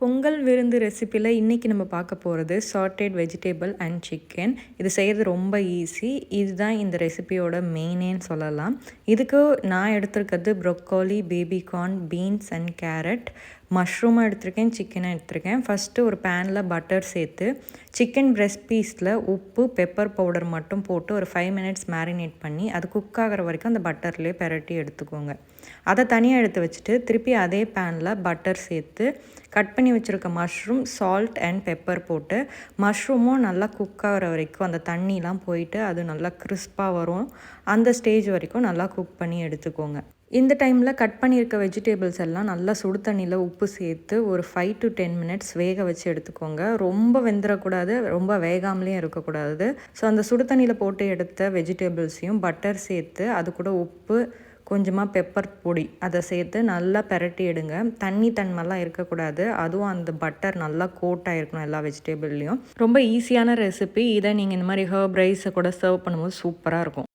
பொங்கல் விருந்து ரெசிப்பியில் இன்றைக்கி நம்ம பார்க்க போகிறது சாட்டட் வெஜிடபிள் அண்ட் சிக்கன். இது செய்கிறது ரொம்ப ஈஸி. இதுதான் இந்த ரெசிபியோட மெயினேன்னு சொல்லலாம். இதுக்கு நான் எடுத்துருக்கிறது broccoli, baby corn, beans and carrot, மஷ்ரூமாக எடுத்திருக்கேன், சிக்கனை எடுத்திருக்கேன். ஃபஸ்ட்டு ஒரு பேனில் பட்டர் சேர்த்து சிக்கன் பிரெஸ்ட் பீஸில் உப்பு, பெப்பர் பவுடர் மட்டும் போட்டு ஒரு 5 மினிட்ஸ் மேரினேட் பண்ணி அது குக் ஆகிற வரைக்கும் அந்த பட்டர்லேயே பெரட்டி எடுத்துக்கோங்க. அதை தனியாக எடுத்து வச்சுட்டு திருப்பி அதே பேனில் பட்டர் சேர்த்து கட் பண்ணி வச்சுருக்க மஷ்ரூம், சால்ட் அண்ட் பெப்பர் போட்டு மஷ்ரூமும் நல்லா குக் ஆகிற வரைக்கும் அந்த தண்ணிலாம் போயிட்டு அது நல்லா கிறிஸ்பாக வரும். அந்த ஸ்டேஜ் வரைக்கும் நல்லா குக் பண்ணி எடுத்துக்கோங்க. இந்த டைமில் கட் பண்ணியிருக்க வெஜிடபிள்ஸ் எல்லாம் நல்லா சுடு தண்ணியில் உப்பு சேர்த்து ஒரு 5 to 10 மினிட்ஸ் வேக வச்சு எடுத்துக்கோங்க. ரொம்ப வெந்துடக்கூடாது, ரொம்ப வேகாமலேயும் இருக்கக்கூடாது. ஸோ அந்த சுடு தண்ணியில் போட்டு எடுத்த வெஜிடபிள்ஸையும் பட்டர் சேர்த்து அது கூட உப்பு, கொஞ்சமாக பெப்பர் பொடி அதை சேர்த்து நல்லா பெரட்டி எடுங்க. தன்மைலாம் இருக்கக்கூடாது. அதுவும் அந்த பட்டர் நல்லா கோட்டாக இருக்கணும் எல்லா வெஜிடபிள்லேயும். ரொம்ப ஈஸியான ரெசிபி. இதை நீங்கள் இந்த மாதிரி ஹர்ப் ரைஸை கூட சர்வ் பண்ணும்போது சூப்பராக இருக்கும்.